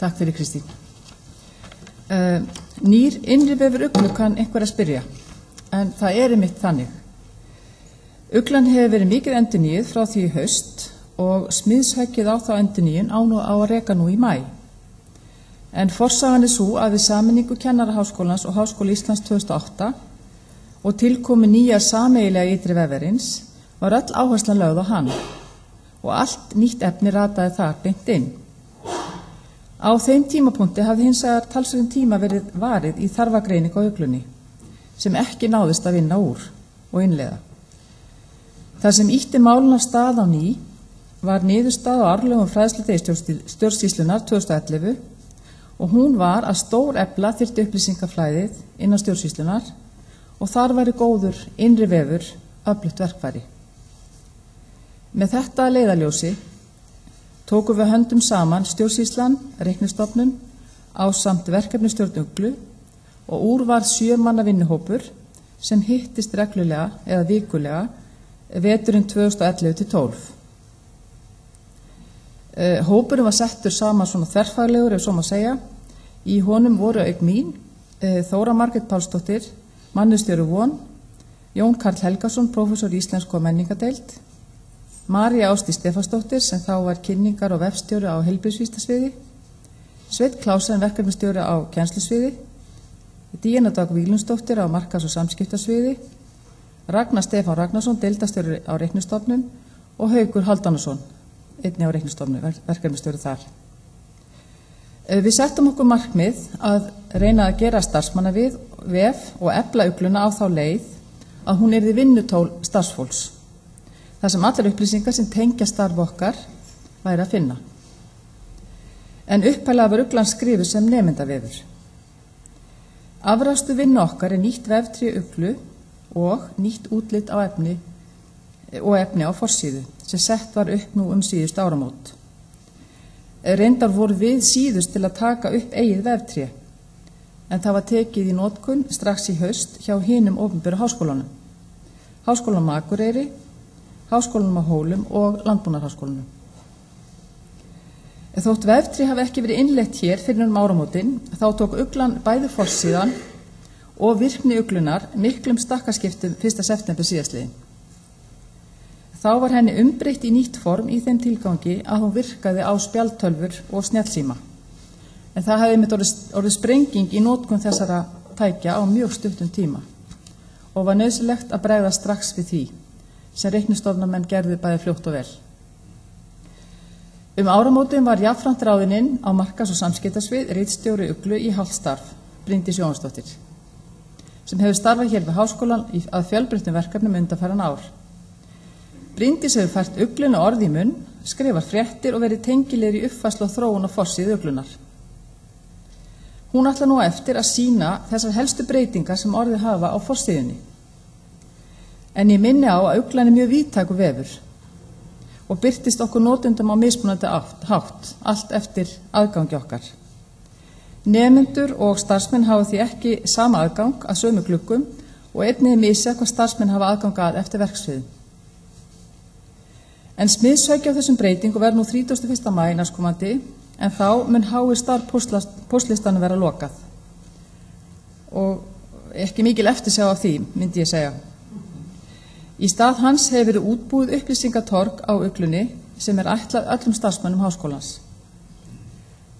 Takk fyrir Kristín. Nýr innri vefur uglu kann einhver að spyrja, en það einmitt þannig. Uglan hefur verið mikið endurnýjuð frá því í haust og smiðshöggið á þá endurnýjun á að reka nú í maí. En forsagan sú að við sameiningu Kennaraháskólans og Háskóla Íslands 2008 og tilkomi nýja sameiginlega ytri vefverins var öll áherslan lögð á hann og allt nýtt efni rataði þar beint inn. Á þeim tímapunkti hafði hins vegar talsverðum tíma verið varið í þarfagreiningu á uglunni sem ekki náðist að vinna úr og innleiða. Það sem ýtti málun af stað á ný var niðurstaða á árlegum fræðsludegi stjórnsýslunnar 2011 og hún var að stórefla þyrfti upplýsingaflæðið innan stjórnsýslunar og þar væri góður innri vefur öflugt verkfæri. Með þetta að leiðarljósi tókum við höndum saman stjórnsýslan, reiknistofnun, ásamt verkefnisstjórn Uglu og úr var 7 manna vinnuhópur sem hittist reglulega eða vikulega veturinn 2011-12. Hópurinn var settur saman svona þverfaglegur, ef svo má segja. Í honum voru auk mín, Þóra Margrét Pálsdóttir, mannustjóri Von, Jón Karl Helgason, prófessor í íslensku og menningadeild, María Ásdís Stefánsdóttir sem þá var kynningar og vefstjóri á heilbrigðisvísindasviði, Sveinn Klásen, verkefnisstjóri á kennslusviði, Díana Dögg Víglundsdóttir á markas- og samskiptasviði, Ragnar Stefán Ragnarsson, deildarstjóri á reiknistofnun og Haukur Hálfdanarson, einnig á reiknistofnun, verkefnisstjóri þar. Við settum okkur markmið að reyna að gera starfsmanna við vef og efla ugluna á þá leið að hún yrði vinnutól starfsfólks, þar sem allar upplýsingar sem tengja starf okkar væri að finna. En upphæðlega var uglan skrifuð sem nemendavefur. Afrakstur vinnu okkar nýtt veftré uglu og nýtt útlit á efni á forsíðu sem sett var upp nú síðust áramót. Reyndar voru við síðust til að taka upp eigið veftré, en það var tekið í notkun strax í haust hjá hinum opinberu háskólanum, Háskólanum á Akureyri, Háskólanum á Hólum og Landbúnaðarháskólanum. Þótt veftré hafi ekki verið innleitt hér fyrir áramótin, þá tók uglan bæði forsíðan og virkni uglunar miklum stakkaskiptum 1. september síðastliðinn. Þá var henni umbreytt í nýtt form í þeim tilgangi að hún virkaði á spjaldtölvur og snjallsíma. En það hefði einmitt orðið sprenging í notkun þessara tækja á mjög stuttum tíma og var nauðsynlegt að bregða strax við því sem reiknistofnarmenn gerðu bæði fljótt og vel. Áramótin var jafnframt ráðinn á markas- og samskiptasvið ritstjóri uglu í hálft starf, Bryndís Jóhannsdóttir, sem hefur starfað hér við háskólann að fjölbreyttum verkefnum undanfarin ár. Bryndís hefur fært uglunu orð í munn, skrifar fréttir og verið tengilegri í uppfærslu og þróun á forsíðu uglunar. Hún ætlar nú eftir að sýna þessar helstu breytingar sem orðið hafa á forsíðunni. En ég minni á að uglan mjög víðtækur vefur og birtist okkur notendum á mismunandi hátt, allt eftir aðgangi okkar. Nemendur og starfsmenn hafa því ekki sama aðgang að sömu gluggum og einnig misjafnt hvað starfsmenn hafa aðgang að eftir verksviðum. En smiðshöggið á þessum breytingu verður nú 31. maí næstkomandi, en þá mun hái starf póstlistanum vera lokað. Og ekki mikil eftirsjá af því, myndi ég segja. Í stað hans hefur verið útbúið upplýsingatorg á uglunni sem ætlað öllum starfsmönnum háskólans.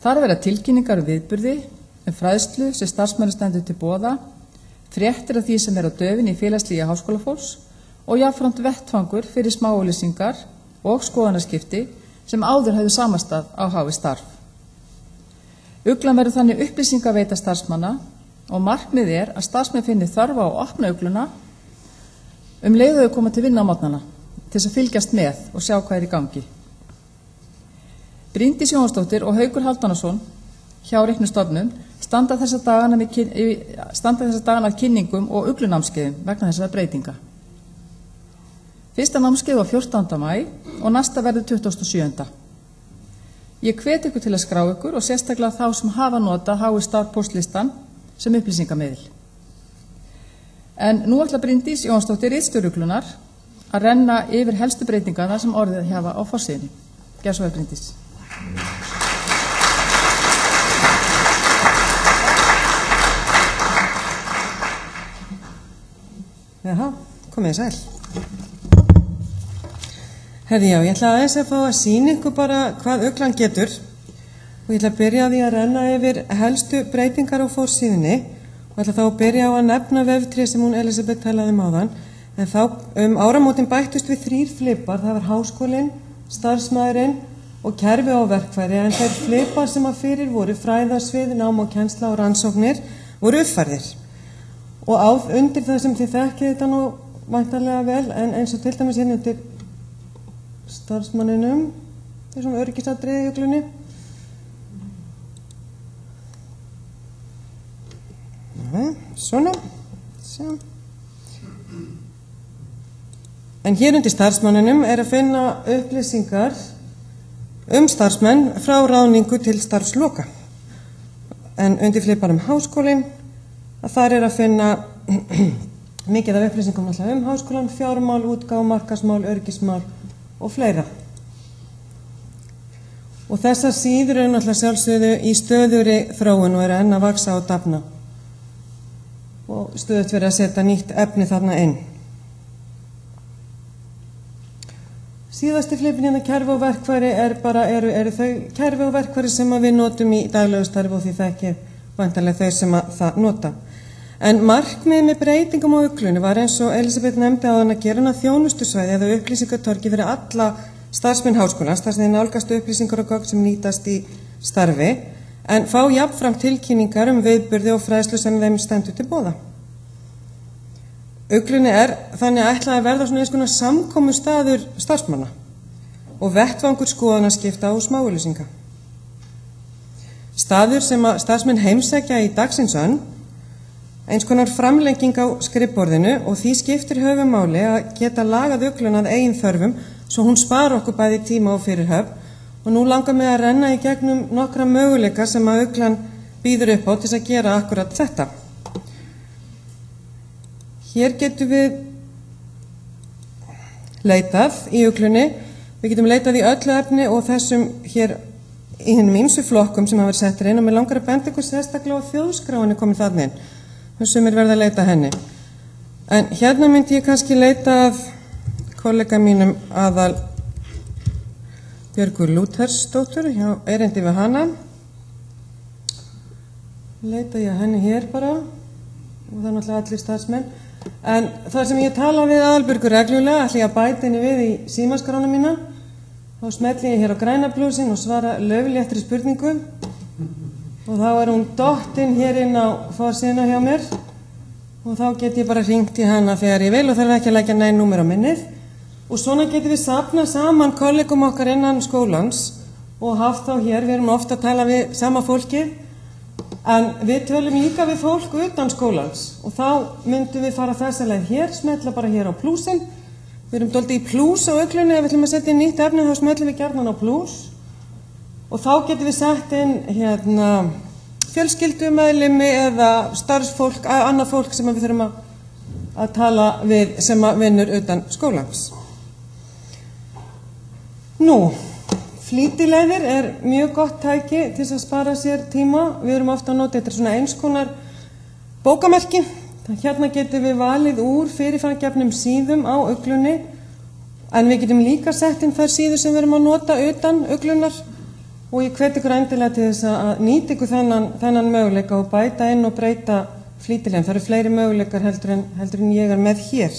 Þar verða tilkynningar viðburði, fræðslu sem starfsmönnum stendur til boða, fréttir af því sem á döfinni í félagslífi háskólafólks og jafnframt vettfangur fyrir smáauglýsingar og skoðanaskipti sem áður hefðu samastað á hái starf. Uglan verður þannig upplýsingaveita starfsmanna og markmið að starfsmenn finni þörf á að opna ugluna leið og þau koma til vinna á morgnana til þess að fylgjast með og sjá hvað í gangi. Bryndís Jóhannsdóttir og Haukur Hálfdanarson hjá reiknistofnun standa þessa dagana að kynningum og uglunámskeiðum vegna þessara breytinga. Fyrsta námskeið var 14. maí og næsta verður 27. Ég hvet ykkur til að skrá ykkur og sérstaklega þá sem hafa notað hái starf póstlistan sem upplýsingamiðil. En nú ætlar Bryndís Jóhannsdóttir ritstjóri uglunar að renna yfir helstu breytingarnar sem orðið hafa á forsíðunni. Gjörðu svo vel, Bryndís. Jaha, komið sæl. Herði já, ég ætla aðeins að fá að sýna ykkur bara hvað uglan getur og ég ætla að byrja á því að renna yfir helstu breytingar á forsíðunni og ætla þá að byrja á að nefna veftré sem hún Elisabeth talaði áðan. En þá áramótin bættust við 3 flipar, það var háskólinn, starfsmaðurinn og kerfi á verkfæri, en þeir flipar sem að fyrir voru fræðasvið, nám og kennsla og rannsóknir voru uppfærðir. Og undir það sem þið þekkið þetta nú væntanlega vel, en eins og til dæmis hérna undir starfsmanninum, þessum öryggisatriði í uglunni. Svona. Sjá. En hér undir starfsmanninum er að finna upplýsingar starfsmenn frá ráðningu til starfsloka. En undir fliparum háskólinn, að þar er að finna mikið af upplýsingum háskólann, fjármál, útgáfu, markaðsmál, öryggismál og fleira. Og þessar síður eru náttúrulega sjálfsögðu í stöðugri þróun og eru enn að vaxa og dafna. Og stöðugt verið að setja nýtt efni þarna inn. Síðasti flipin hérna kerfi og verkfæri eru þau kerfi og verkfæri sem við notum í daglegu starfi og því þekkið væntanlega þau sem að það nota. En markmiðið með breytingum á uglunni var eins og Elisabeth nefndi áðan að gera hana þjónustusvæði eða upplýsingatorgi fyrir alla starfsmenn háskólans, þar sem þeir nálgast upplýsingar og gögn sem nýtast í starfi, en fá jafnframt tilkynningar viðburði og fræðslu sem þeim stendur til boða. Uglunni er þannig ætlað að verða svona eins konar samkomustaður starfsmanna og vettvangur skoðanaskipta og smáauglýsinga. Staður sem að starfsmenn heimsækja í dagsins önn, eins konar framlenging á skrifborðinu og því skiptir höfumáli að geta lagað ugluna að eigin þörfum svo hún spar okkur bæði tíma og fyrirhöfn og nú langar mig að renna í gegnum nokkra möguleika sem að uglan býður upp á til að gera akkurat þetta. Hér getum við leitað í uglunni, við getum leitað í öllu efni og þessum hér í hinum ýmsu flokkum sem hafa verið settir inn og mig langar að benda ykkur sérstaklega á þjóðskráinni komið þarna inn. Sumir verða að leita henni. En hérna myndi ég kannski leita að kollega mínum aðal Björgu Lúthersdóttur, hjá erindi við hana. Leita ég að henni hér bara og það er náttúrulega allir starfsmenn. En þar sem ég tala við Aðalbjörgu reglulega, ætla ég að bæta henni við í símaskrána mína. Þá smelli ég hér á græna blúsin og svara löfléttri spurningu. Og þá er hún dottinn hér inn á forsíðuna hjá mér og þá get ég bara hringt í hana þegar ég vil og þarf ekki að leggja nein númer á minnið. Og svona getum við safnað saman kollegum okkar innan skólans og haft þá hér, við erum ofta að tala við sama fólkið, en við tölum líka við fólk utan skólans og þá myndum við fara þessa leið hér, smetla bara hér á plúsin. Við erum dálítið í plús á uglunni, ef við ætlum að setja inn nýtt efni þá smetlum við gjarnan á plús. Og þá getum við sett inn fjölskyldumeðlimi eða starfsfólk, annað fólk sem við þurfum að tala við sem vinnur utan skólans. Nú, flýtileiðir er mjög gott tæki til að spara sér tíma. Við erum ofta að nota þetta svona eins konar bókamerki. Hérna getum við valið úr fyrirframgefnum síðum á uglunni, en við getum líka sett inn þær síður sem við erum að nota utan uglunar. Og ég hvet ykkur endilega til þess að nýta ykkur þennan möguleika og bæta inn og breyta flýtilegum. Það eru fleiri möguleikar heldur en ég er með hér.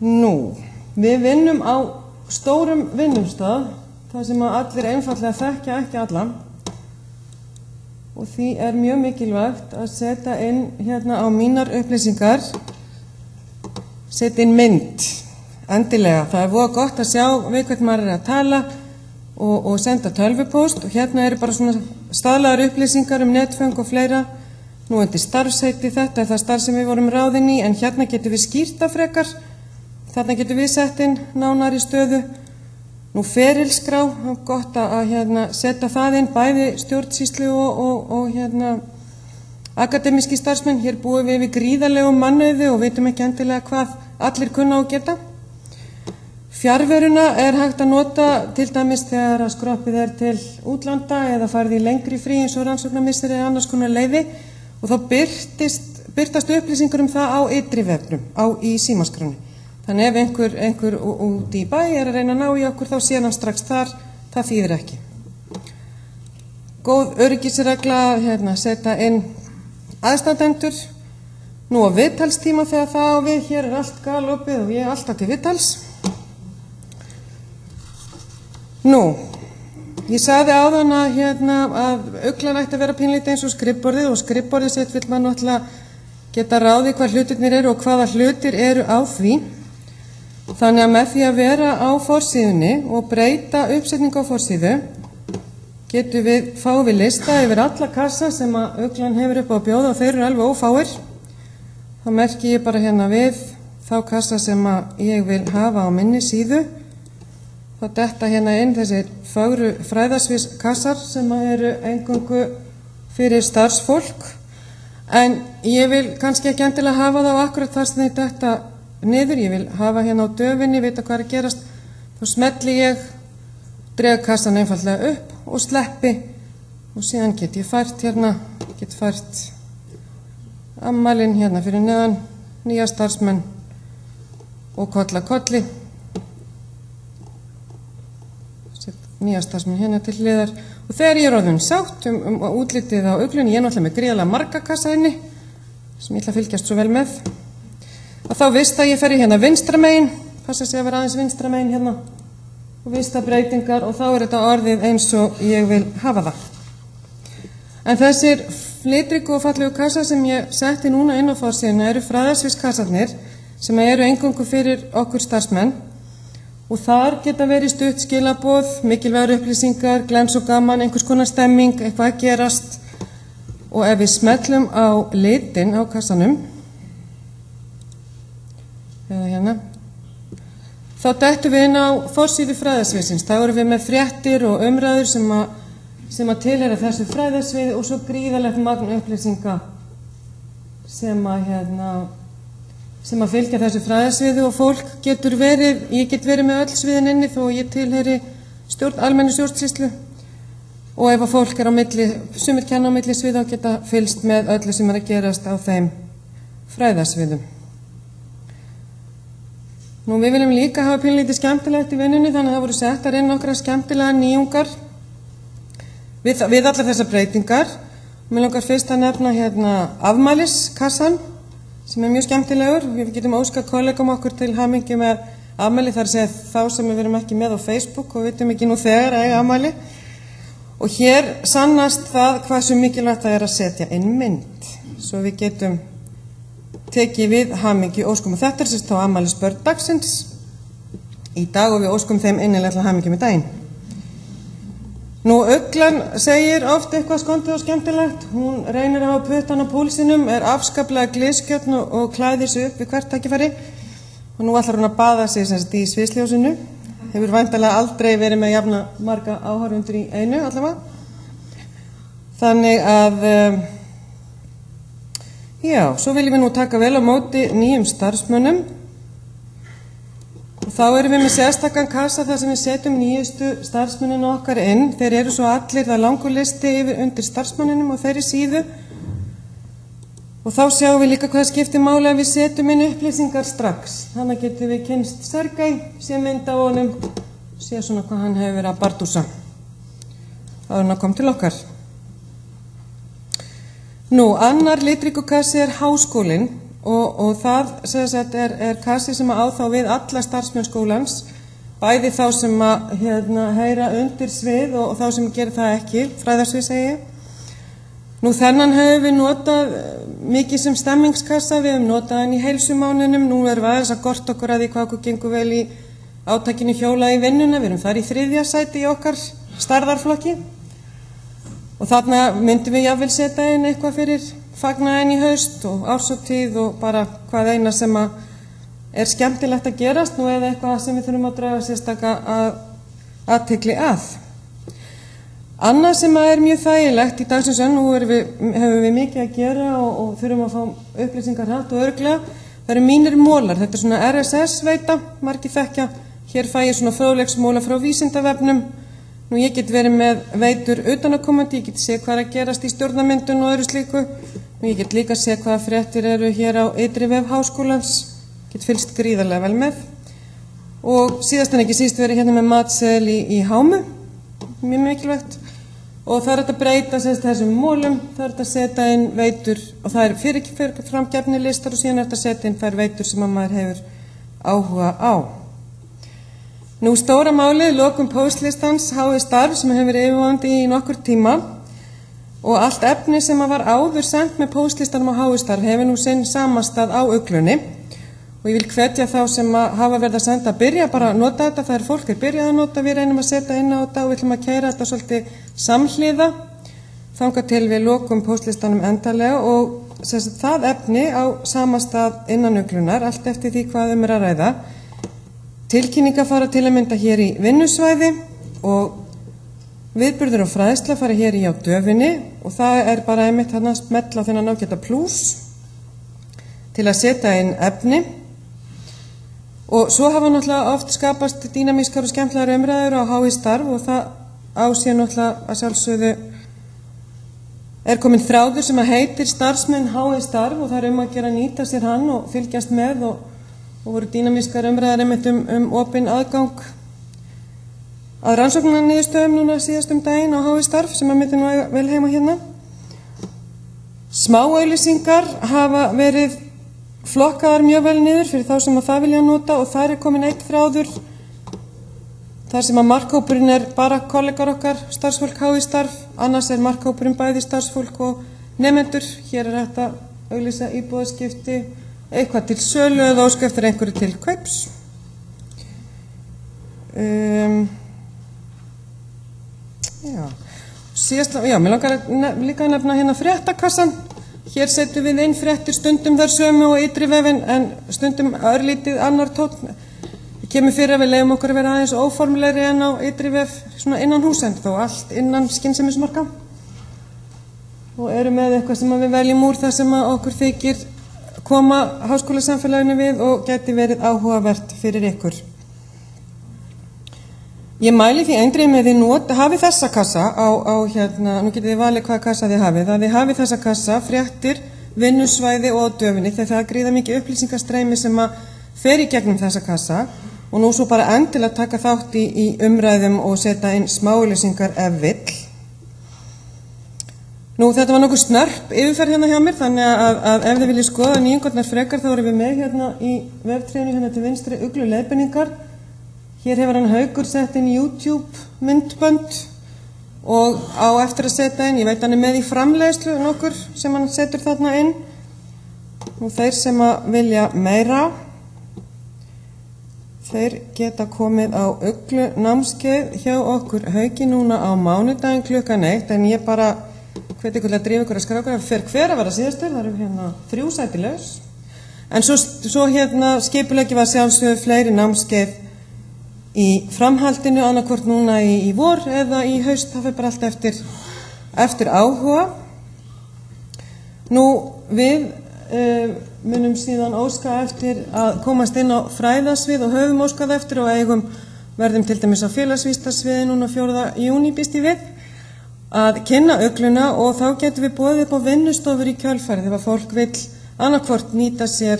Nú, við vinnum á stórum vinnumstað, þar sem að allir einfallega þekkja ekki alla. Og því er mjög mikilvægt að setja inn hérna á mínar upplýsingar, setja inn mynd. Endilega, það er voða gott að sjá við hvern maður er að tala og senda tölvupóst og hérna eru bara svona staðlaðar upplýsingar netföng og fleira. Nú undir starfsheiti, þetta er það starf sem við vorum ráðin í, en hérna getum við skýrt það frekar. Þarna getum við sett inn nánari stöðu. Nú ferilskrá, gott að setja það inn, bæði stjórnsýslu og akademíski starfsmenn. Hér búum við gríðarlegum mannauði og vitum ekki endilega hvað allir kunna og geta. Fjarveruna er hægt að nota til dæmis þegar að skroppið er til útlanda eða farið í lengri frí eins og rannsóknarmissir eða annars konar leyfi og þá birtist birtast upplýsingar það á ytri vefnum, í símaskránni. Þannig ef einhver út í bæ að reyna að ná í okkur, þá sé hann strax þar, það þýðir ekki. Góð öryggisregla, setja inn aðstandendur. Nú á viðtalstíma þegar það á við, hér allt galopið og ég alltaf til viðtals. Nú, ég sagði áðan að uglan ætti að vera pínlítið eins og skrifborðið, og skrifborðið sitt vill maður náttúrulega geta ráði hvað hlutirnir eru og hvaða hlutir eru á því. Þannig að með því að vera á forsíðunni og breyta uppsetningu á forsíðu fáum við lista yfir alla kassa sem að uglan hefur upp á að bjóða, og þeir eru alveg ófáir. Þá merki ég bara við þá kassa sem að ég vil hafa á minni síðu. Þá detta inn þessir fögru fræðasviðskassar sem eru eingöngu fyrir starfsfólk, en ég vil kannski ekki endilega hafa þá akkurat þar sem þeir detta niður. Ég vil hafa á döfinni, vita hvað er að gerast. Þá smelli ég, dreg kassan einfaldlega upp og sleppi, og síðan get ég fært ammælin fyrir neðan, nýja starfsmenn og kolli. Nýja starfsmenn til hliðar, og þegar ég er orðin sátt útlitið á uglunni, ég er náttúrulega með gríðarlega marga kassa inni sem ég ætla að fylgjast svo vel með, að þá vista ég fer í vinstra megin, passa sig að vera aðeins vinstra megin og vista breytingar, og þá er þetta orðið eins og ég vil hafa það. En þessir litríku og fallegu kassar sem ég setti núna inn á forsíðuna eru fræðasviðskassarnir sem eru eingöngu fyrir okkur starfsmenn, og þar geta verið stutt skilaboð, mikilvægar upplýsingar, glens og gaman, einhvers konar stemming, eitthvað að gerast. Og ef við smellum á litin á kassanum, eða þá dettum við inn á forsíðu fræðasviðsins. Þá erum við með fréttir og umræður sem að tilheyra þessu fræðasviði, og svo gríðarlegt magn upplýsinga sem að fylgja þessu fræðasviði, og ég get verið með öll sviðin inni þó ég tilheyri almennu stjórnsýslu, og ef að fólk er sumir kenna á milli sviða, geta fylgst með öllu sem er að gerast á þeim fræðasviðum. Nú, við viljum líka hafa pínlítið skemmtilegt í vinnunni, þannig að það voru settar inn nokkrar skemmtilega nýjungar við allar þessar breytingar. Mér langar fyrst að nefna afmæliskassan, sem er mjög skemmtilegur. Við getum óskað kollegum okkur til hamingju með afmæli, þar að segja þá sem við erum ekki með á Facebook og vitum ekki nú þegar að eiga afmæli. Og hér sannast það hversu mikilvægt það er að setja inn mynd, svo við getum tekið við hamingju óskum. Og þetta er þá afmælisbörn dagsins í dag, og við óskum þeim innilega til hamingju með daginn. Nú, uglan segir oft eitthvað skondið og skemmtilegt. Hún reynir að hafa puttan á púlsinum, er afskaplega glisgjörn og klæðir sig upp við hvert tækifæri. Og nú ætlar hún að baða sig í sviðsljósinu. Hefur væntanlega aldrei verið með jafna marga áhorfendur í einu allavega. Þannig að, svo viljum við nú taka vel á móti nýjum starfsmönnum. Og þá erum við með sérstakann kassa þar sem við setjum nýjustu starfsmenninu okkar inn. Þeir eru svo allir, það langur listi undir starfsmanninum og þeirri síðu. Og þá sjáum við líka hvað skiptir máli að við setjum inn upplýsingar strax. Þannig getum við kynnst Sergei, sé mynd á honum, sé svona hvað hann hefur verið að bardúsa áður en að koma til okkar. Nú, annar litríkukassi er háskólinn. Og það er kassi sem á þá við alla starfsmenn skólans, bæði þá sem að heyra undir svið og þá sem gerir það ekki, fræðarsvið segi ég. Nú, þennan höfum við notað mikið sem stemmingskassa, við höfum notað hann í heilsumáninum. Nú erum við aðeins að gorta okkur að því hvað okkur gengur vel í átakinu hjóla í vinnuna. Við erum þar í 3. sæti í okkar stærðarflokki, og þarna myndum við jafnvel setja inn eitthvað fyrir fagnaðinn í haust og árshátíð og bara hvað eina sem er skemmtilegt að gerast, nú eða eitthvað sem við þurfum að draga sérstaka athygli að. Annað sem er mjög þægilegt í dagsins önn, nú hefum við mikið að gera og þurfum að fá upplýsingar hratt og örugglega, það eru mínir mólar. Þetta er svona RSS veita, margir þekkja. Hér fæ ég svona fróðleiksmóla frá Vísindavefnum, Nú ég get verið með veitur utanaðkomandi, ég get séð hvað er að gerast í stjórnarmyndun og öðru slíku. Nú ég get líka séð hvaða fréttir eru hér á ytri vef Háskólans, get fylgst gríðarlega vel með. Og síðast en ekki síst verið hérna með matseðil í hámu, mjög mikilvægt. Og það er þetta að breyta þessum mólum, það er þetta að setja inn veitur og það er fyrir framgefni listar og síðan er þetta að setja inn þær veitur sem að maður hefur áhuga á. Nú stóra málið, lokum póstlistans HÍ Starf sem hefur verið yfirvofandi í nokkur tíma og allt efni sem var áður sent með póstlistanum á HÍ Starf hefur nú sinn samastað á Uglunni og ég vil hvetja þá sem hafa verið að senda að byrja bara að nota þetta, það er fólk byrjað að nota, við reynum að setja inn á þetta og við ætlum að keyra þetta svolítið samhliða þangað til við lokum póstlistanum endanlega og það efni á samastað innan Uglunar, allt eftir því hvað er að ræða. Tilkynningar fara til að mynda hér í vinnusvæði og viðburður og fræðsla fara hér í á döfinni og það er bara einmitt þarna að smetla á þennan ágæta plús til að setja inn efni. Og svo hafa náttúrulega oft skapast dýnamískar og skemmtlegar umræður á HÍ Starf og það á sér náttúrulega að sjálfsögðu er komin þráður sem að heitir starfsmenn HÍ Starf og það er að gera nýta sér hann og fylgjast með og voru dýnamískar umræður einmitt opinn aðgang að rannsóknarniðurstöðum núna síðast daginn á HÍ Starf sem að myndi nú vel heima hérna. Smáauglýsingar hafa verið flokkaðar mjög vel niður fyrir þá sem að það vilja nota og þar er komin eitt þráður þar sem að markhópurinn er bara kollegar okkar, starfsfólk HÍ Starf, annars er markhópurinn bæði starfsfólk og nemendur. Hér er þetta auglýsa íbúðaskipti, eitthvað til sölu eða óska eftir einhverju til kaups. Mér langar líka að nefna hérna fréttakassan. Hér setjum við inn fréttir stundum þar sömu og ytri vefinn en stundum örlítið annar tónn. Það kemur fyrir að við leyfum okkur að vera aðeins óformlegri en á ytri vef svona innan hús en þó allt innan skynsemismarka. Og erum með eitthvað sem við veljum úr það sem okkur þykir koma háskólasamfélaginu við og geti verið áhugavert fyrir ykkur. Ég mæli því eindregið með því hafið þessa kassa nú getið þið valið hvaða kassa þið hafið, að þið hafið þessa kassa, fréttir, vinnusvæði og á döfinni þegar það gríða mikið upplýsingastreymi sem að fer í gegnum þessa kassa og nú svo bara endilega taka þátt í umræðum og setja inn smáauglýsingar ef vill. Nú þetta var nokkuð snörp yfirferð hérna hjá mér þannig að ef þið viljið skoða nýjungarnar frekar þá erum við með hérna í veftreynu hérna til vinstri Uglu leiðbeiningar. Hér hefur hann Haukur sett inn YouTube myndbönd og á eftir að setja inn, ég veit hann er með í framleiðslu nokkur sem hann setur þarna inn og þeir sem að vilja meira þeir geta komið á Uglu námskeið hjá okkur Hauki núna á mánudaginn klukkan 1 en ég bara hveti ykkur að drífa ykkur að skráka fyrir hver að vera síðastur, það eru hérna 3 sæti laus en svo hérna skipuleggjum við að sjálfsögðu fleiri námskeið í framhaldinu annarkvort núna í vor eða í haust, það fyrir bara allt eftir áhuga. Nú við munum síðan óska eftir að komast inn á fræðasvið og höfum óskað eftir og verðum til dæmis á félagsvísindasviði núna 4. júní býst ég við að kynna Ugluna og þá getum við boðið upp á vinnustofur í kjölfarið ef að fólk vill annarkvort nýta sér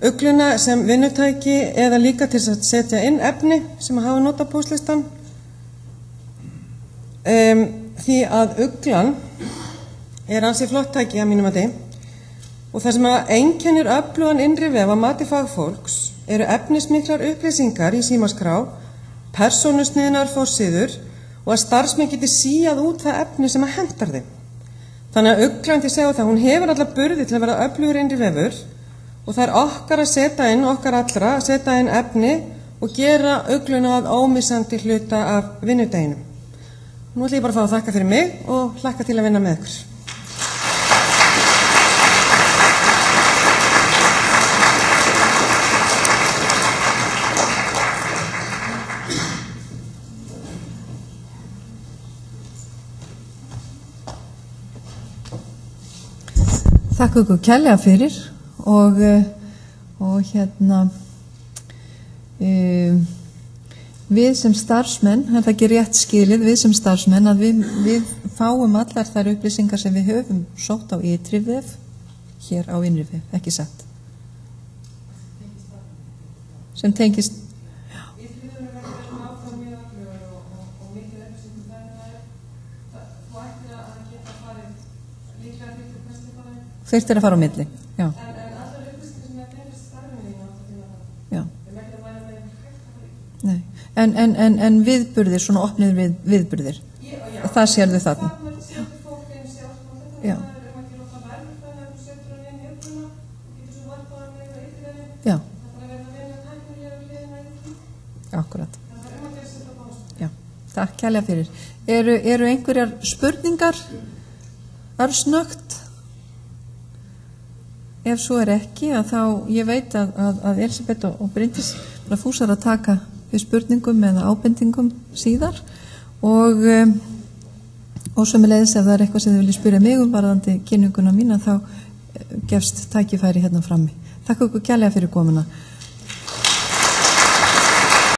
Ugluna sem vinnutæki eða líka til að setja inn efni sem að hafa nota póstlistan. Því að Uglan er ansi flott tæki að mínum að og það sem að einkennir öflugan innri vef að mati fagfólks eru efnismiklar upplýsingar í símaskrá, persónusniðnar forsíður og að starfsmenn geti síað út það efni sem að hentar þeim. Þannig að Uglan til að segja það, hún hefur alla burði til að vera öflugur innri vefur og það er okkar að setja inn, okkar allra að setja inn efni og gera Ugluna að ómissandi hluta af vinnudeginum. Nú ætlum ég bara að fá að þakka fyrir mig og hlakka til að vinna með ykkur. Þakka ykkur kærlega fyrir og hérna við sem starfsmenn, það er ekki rétt skilið, við sem starfsmenn að við fáum allar þær upplýsingar sem við höfum sótt á ytri vef hér á innri vef, ekki satt. Sem tengist þurftir að fara á milli, já. En allar upplýsingar sem tengist starfinu já. Nei. En viðburðir, svona opnir viðburðir, það sérðu þarna. Já. Já. Akkurat. Já, takk kærlega fyrir. Eru einhverjar spurningar örsnögt? Ef svo ekki, að þá, ég veit að Elisabeth og Bryndís fúsar að taka við spurningum eða ábendingum síðar og sömuleiðis ef það er eitthvað sem þið viljið spyrja mig varðandi kynninguna mína þá gefst tækifæri hérna frammi. Takk okkur kærlega fyrir komuna.